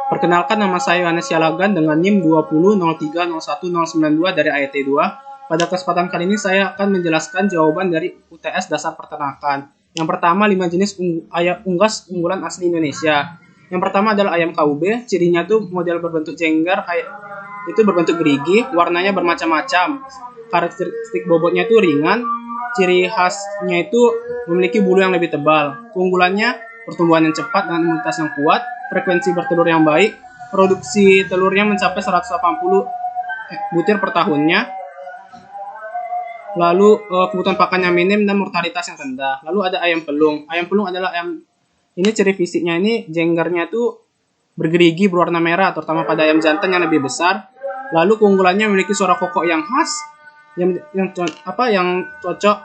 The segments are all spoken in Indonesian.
Perkenalkan, nama saya Yohanes Yalagan dengan NIM 2003011092 dari IIT 2. Pada kesempatan kali ini saya akan menjelaskan jawaban dari UTS Dasar Peternakan. Yang pertama, 5 jenis ayam unggas unggulan asli Indonesia. Yang pertama adalah ayam KUB, cirinya tuh model berbentuk jenggar, itu berbentuk gerigi, warnanya bermacam-macam. Karakteristik bobotnya itu ringan, ciri khasnya itu memiliki bulu yang lebih tebal. Keunggulannya pertumbuhan yang cepat dengan imunitas yang kuat, frekuensi bertelur yang baik, produksi telurnya mencapai 180 butir per tahunnya. Lalu kebutuhan pakannya minim dan mortalitas yang rendah. Lalu ada ayam pelung. Ayam pelung adalah ayam, ini ciri fisiknya ini jenggarnya itu bergerigi berwarna merah, terutama pada ayam jantan yang lebih besar. Lalu keunggulannya memiliki suara kokok yang khas, yang cocok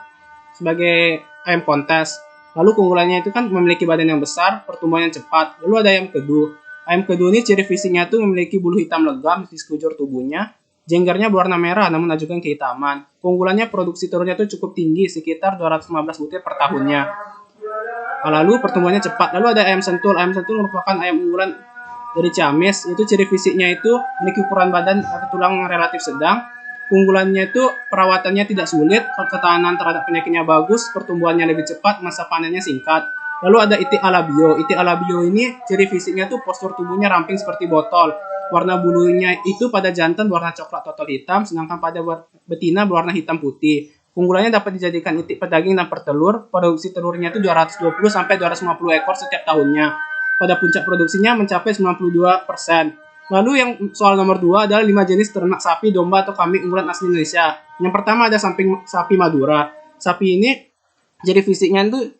sebagai ayam kontes. Lalu keunggulannya itu kan memiliki badan yang besar, pertumbuhan yang cepat. Lalu ada ayam kedu. Ayam kedu ini ciri fisiknya itu memiliki bulu hitam legam di sekujur tubuhnya. Jenggarnya berwarna merah namun menunjukkan kehitaman. Keunggulannya produksi telurnya itu cukup tinggi, sekitar 215 butir per tahunnya. Lalu pertumbuhannya cepat. Lalu ada ayam sentul. Ayam sentul merupakan ayam unggulan dari Ciamis. Itu ciri fisiknya itu memiliki ukuran badan atau tulang yang relatif sedang. Keunggulannya itu perawatannya tidak sulit, ketahanan terhadap penyakitnya bagus, pertumbuhannya lebih cepat, masa panennya singkat. Lalu ada itik alabio. Itik alabio ini ciri fisiknya tuh postur tubuhnya ramping seperti botol. Warna bulunya itu pada jantan berwarna coklat total hitam, sedangkan pada betina berwarna hitam putih. Keunggulannya dapat dijadikan itik pedaging dan pertelur. Produksi telurnya itu 220 sampai 250 ekor setiap tahunnya. Pada puncak produksinya mencapai 92%. Lalu yang soal nomor 2 adalah 5 jenis ternak sapi, domba, atau kambing unggulan asli Indonesia. Yang pertama ada sapi Madura. Sapi ini jadi fisiknya itu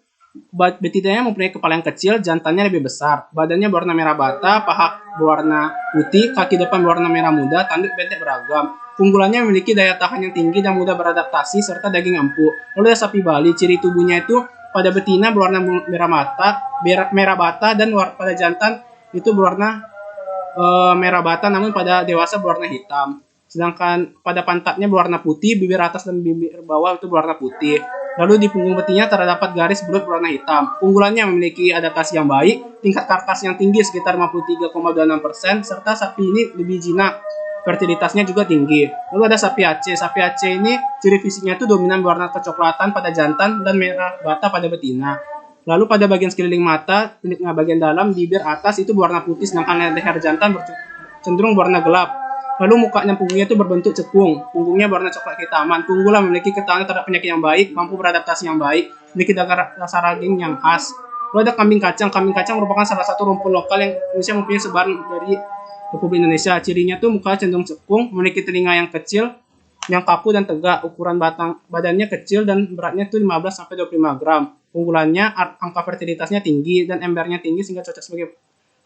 betinanya mempunyai kepala yang kecil, jantannya lebih besar, badannya berwarna merah bata, paha berwarna putih, kaki depan berwarna merah muda, tanduk bentek beragam. Keunggulannya memiliki daya tahan yang tinggi dan mudah beradaptasi serta daging empuk. Lalu ada sapi Bali, ciri tubuhnya itu pada betina berwarna merah bata dan pada jantan itu berwarna merah bata, namun pada dewasa berwarna hitam. Sedangkan pada pantatnya berwarna putih, bibir atas dan bibir bawah itu berwarna putih. Lalu di punggung betina terdapat garis bulat berwarna hitam. Keunggulannya memiliki adaptasi yang baik, tingkat karkas yang tinggi sekitar 53,26%, serta sapi ini lebih jinak. Fertilitasnya juga tinggi. Lalu ada sapi Aceh. Sapi Aceh ini ciri fisiknya itu dominan berwarna kecoklatan pada jantan dan merah bata pada betina. Lalu pada bagian sekeliling mata, bagian dalam, bibir atas itu berwarna putih, sedangkan leher jantan cenderung berwarna gelap. Lalu mukanya punggungnya itu berbentuk cekung, punggungnya berwarna coklat kehitaman. Keunggulan memiliki ketahanan terhadap penyakit yang baik, mampu beradaptasi yang baik, memiliki dasar daging yang khas. Lalu ada kambing kacang. Kambing kacang merupakan salah satu rumpun lokal yang Indonesia mempunyai sebaran dari Republik Indonesia. Cirinya tuh mukanya cenderung cekung, memiliki telinga yang kecil, yang kaku dan tegak. Ukuran badannya kecil dan beratnya itu 15-25 gram. Unggulannya angka fertilitasnya tinggi dan embernya tinggi sehingga cocok sebagai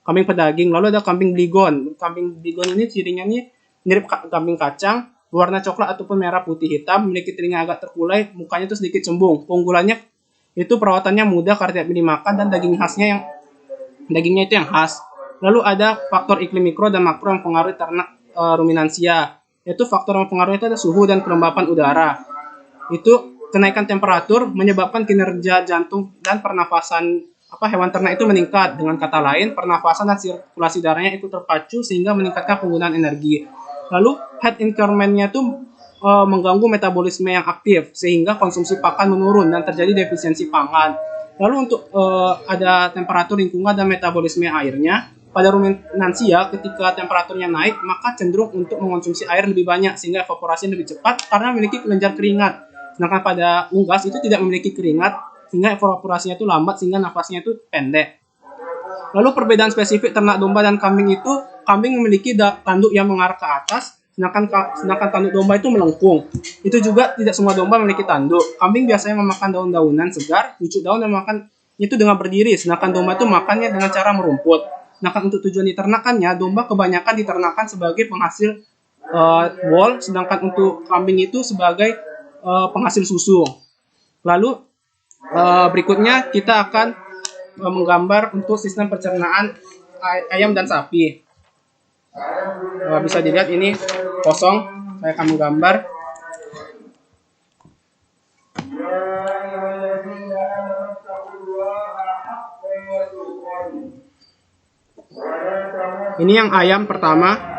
kambing pedaging. Lalu ada kambing Bligon. Kambing Bligon ini cirinya nih mirip kambing kacang, warna coklat ataupun merah putih hitam, memiliki telinga agak terkulai, mukanya itu sedikit cembung. Keunggulannya itu perawatannya mudah karena tidak dimakan dan dagingnya itu yang khas. Lalu ada faktor iklim mikro dan makro yang mempengaruhi ternak ruminansia. Yaitu faktor yang mempengaruhi itu ada suhu dan kelembapan udara. Itu kenaikan temperatur menyebabkan kinerja jantung dan pernafasan hewan ternak itu meningkat. Dengan kata lain, pernafasan dan sirkulasi darahnya ikut terpacu sehingga meningkatkan penggunaan energi. Lalu head environment-nya itu mengganggu metabolisme yang aktif sehingga konsumsi pakan menurun dan terjadi defisiensi pangan. Lalu untuk ada temperatur lingkungan dan metabolisme airnya. Pada ruminansia, ketika temperaturnya naik, maka cenderung untuk mengonsumsi air lebih banyak sehingga evaporasi lebih cepat karena memiliki kelenjar keringat. Sedangkan pada unggas itu tidak memiliki keringat sehingga evaporasinya itu lambat sehingga nafasnya itu pendek. Lalu perbedaan spesifik ternak domba dan kambing itu, kambing memiliki tanduk yang mengarah ke atas, sedangkan tanduk domba itu melengkung. Itu juga tidak semua domba memiliki tanduk. Kambing biasanya memakan daun-daunan segar, pucuk daun dan makan itu dengan berdiri, sedangkan domba itu makannya dengan cara merumput. Sedangkan untuk tujuan diternakannya, domba kebanyakan diternakan sebagai penghasil wool, sedangkan untuk kambing itu sebagai penghasil susu. Lalu berikutnya kita akan menggambar untuk sistem pencernaan ayam dan sapi. Bisa dilihat ini kosong. Saya akan menggambar. Ini yang ayam pertama.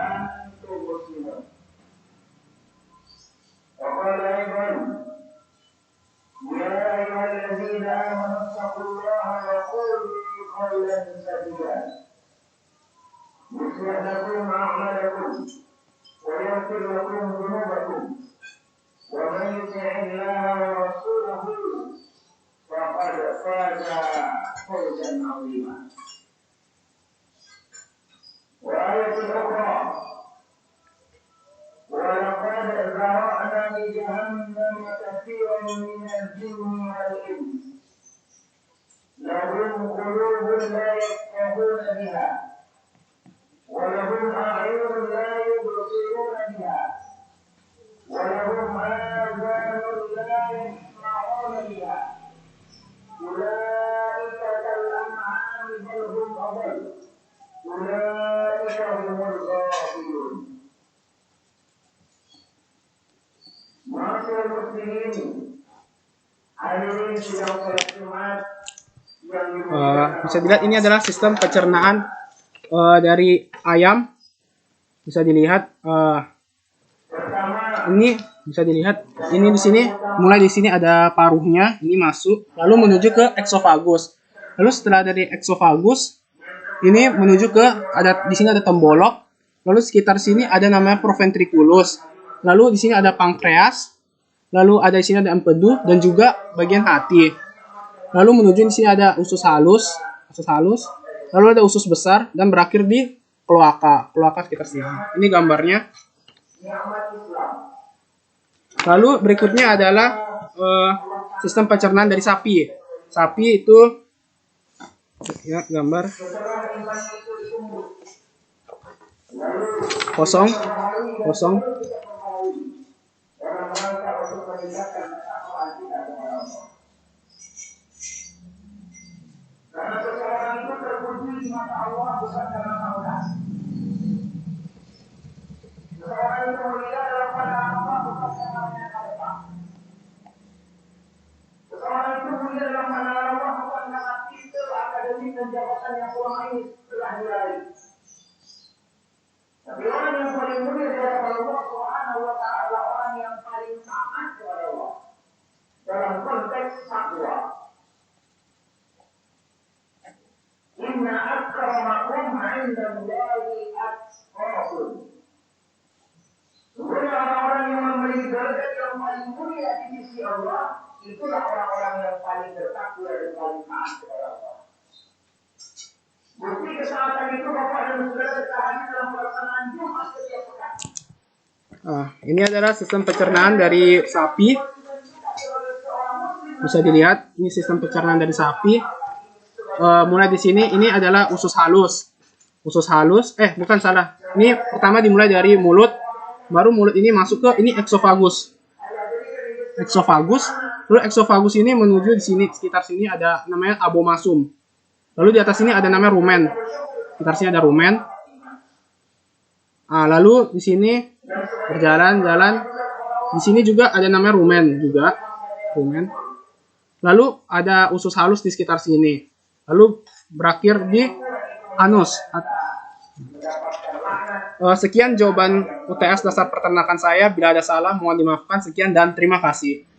Bisa dilihat ini adalah sistem pencernaan dari ayam. Bisa dilihat ini bisa dilihat ini di sini, mulai di sini ada paruhnya, ini masuk lalu menuju ke eksofagus. Lalu setelah dari eksofagus ini menuju ke di sini ada tembolok. Lalu sekitar sini ada namanya proventriculus. Lalu di sini ada pankreas. Lalu ada di sini ada empedu dan juga bagian hati. Lalu menuju di sini ada usus halus. Lalu ada usus besar dan berakhir di kloaka sekitar sini. Ini gambarnya. Lalu berikutnya adalah sistem pencernaan dari sapi. Sapi itu ya gambar kosong. Tapi orang yang paling mulia di hadapan Allah Subhanahu wa taala, orang yang paling taat kepada Allah dalam konteks takwa. Inna akramakum 'indallahi atqakum. Sesungguhnya orang-orang yang memiliki derajat yang paling mulia di sisi Allah, itulah orang-orang yang paling bertakwa dan paling taat kepada Allah. Bukti ketaatan itu Bapak dan Saudara ketaatan dalam pelaksanaan Jumat setiap pekan. Ini adalah sistem pencernaan dari sapi. Bisa dilihat, ini sistem pencernaan dari sapi. Mulai di sini, ini adalah usus halus. Bukan salah. Ini pertama dimulai dari mulut, baru mulut ini masuk ke ini eksofagus. Lalu eksofagus ini menuju di sini, sekitar sini ada namanya abomasum. Lalu di atas sini ada namanya rumen. Sekitar sini ada rumen. Lalu di sini berjalan. Di sini juga ada namanya rumen juga. Lalu ada usus halus di sekitar sini. Lalu berakhir di anus. Sekian jawaban UTS dasar peternakan saya. Bila ada salah mohon dimaafkan. Sekian dan terima kasih.